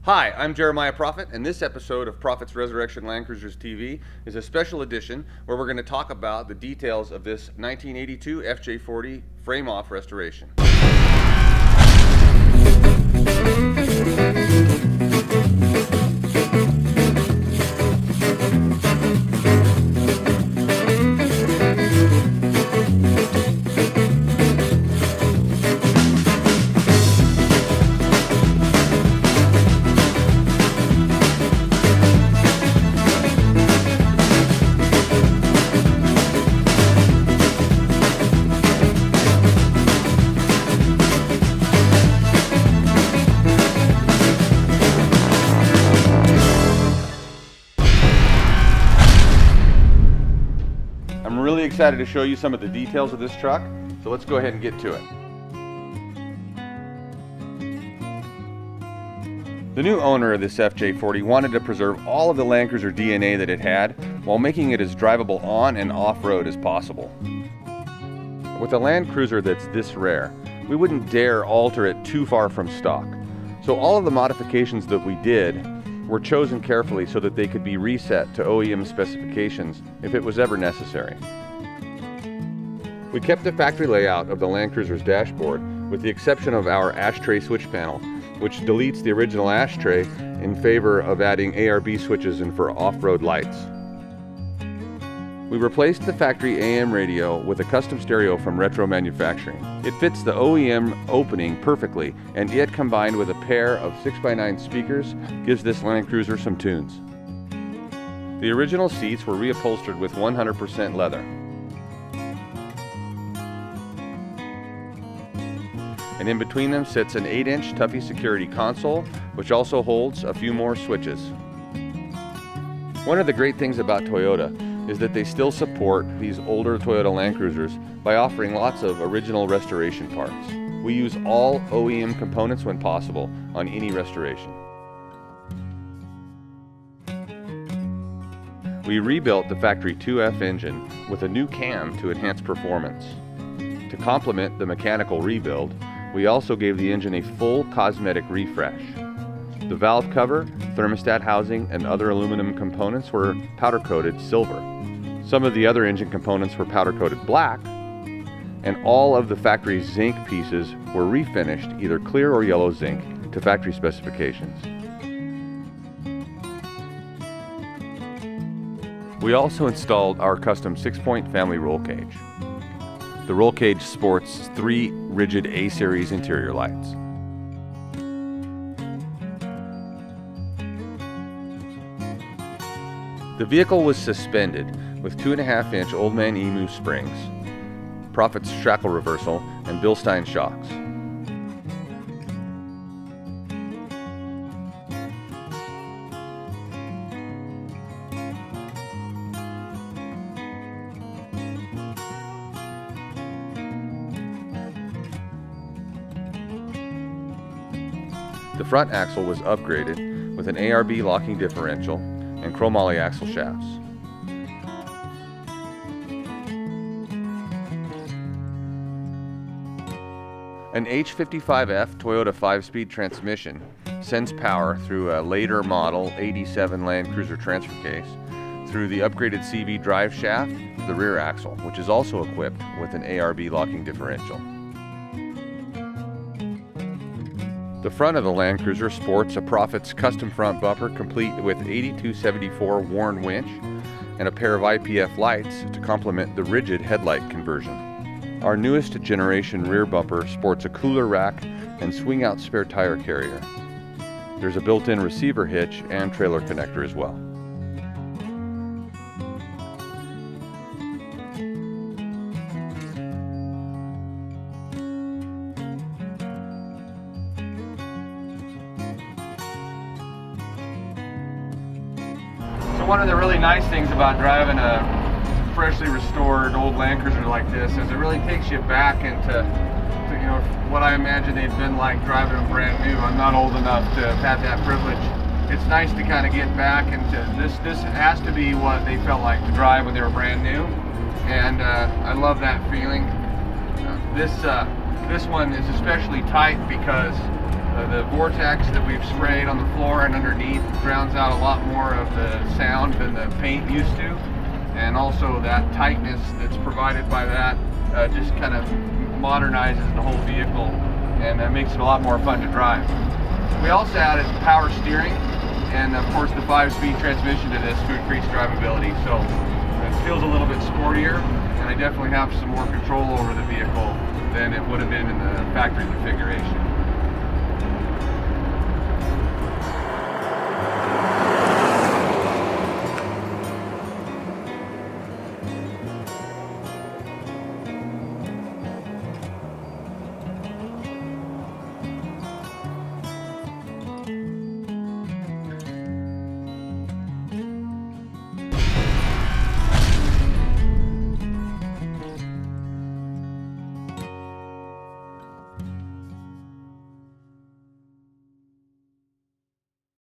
Hi, I'm Jeremiah Proffitt, and this episode of Proffitt's Resurrection Land Cruisers TV is a special edition where we're going to talk about the details of this 1982 FJ40 frame-off restoration. I'm really excited to show you some of the details of this truck, so let's go ahead and get to it. The new owner of this FJ40 wanted to preserve all of the Land Cruiser DNA that it had while making it as drivable on and off-road as possible. With a Land Cruiser that's this rare, we wouldn't dare alter it too far from stock. So all of the modifications that we did were chosen carefully so that they could be reset to OEM specifications if it was ever necessary. We kept the factory layout of the Land Cruiser's dashboard with the exception of our ashtray switch panel, which deletes the original ashtray in favor of adding ARB switches and for off-road lights. We replaced the factory AM radio with a custom stereo from Retro Manufacturing. It fits the OEM opening perfectly, and it combined with a pair of 6x9 speakers gives this Land Cruiser some tunes. The original seats were reupholstered with 100% leather. And in between them sits an 8-inch Tuffy security console, which also holds a few more switches. One of the great things about Toyota is that they still support these older Toyota Land Cruisers by offering lots of original restoration parts. We use all OEM components when possible on any restoration. We rebuilt the factory 2F engine with a new cam to enhance performance. To complement the mechanical rebuild, we also gave the engine a full cosmetic refresh. The valve cover, thermostat housing, and other aluminum components were powder-coated silver. Some of the other engine components were powder-coated black, and all of the factory's zinc pieces were refinished either clear or yellow zinc to factory specifications. We also installed our custom 6-point family roll cage. The roll cage sports 3 rigid A-series interior lights. The vehicle was suspended with 2.5-inch Old Man Emu springs, Proffitt'S shackle reversal, and Bilstein shocks. The front axle was upgraded with an ARB locking differential and chromoly axle shafts. An H55F Toyota 5-speed transmission sends power through a later model 87 Land Cruiser transfer case through the upgraded CV drive shaft to the rear axle, which is also equipped with an ARB locking differential. The front of the Land Cruiser sports a Proffitt'S custom front bumper complete with 8274 Warn winch and a pair of IPF lights to complement the rigid headlight conversion. Our newest generation rear bumper sports a cooler rack and swing-out spare tire carrier. There's a built-in receiver hitch and trailer connector as well. So one of the really nice things about driving a freshly restored old Land Cruiser like this is it really takes you back into you know, what I imagine they've been like driving them brand new. I'm not old enough to have had that privilege. It's nice to kind of get back into this. This has to be what they felt like to drive when they were brand new, and I love that feeling. This one is especially tight because The vortex that we've sprayed on the floor and underneath drowns out a lot more of the sound than the paint used to, and also that tightness that's provided by that just kind of modernizes the whole vehicle, and makes it a lot more fun to drive. We also added power steering and of course the 5-speed transmission to this to increase drivability, so it feels a little bit sportier, and I definitely have some more control over the vehicle than it would have been in the factory configuration.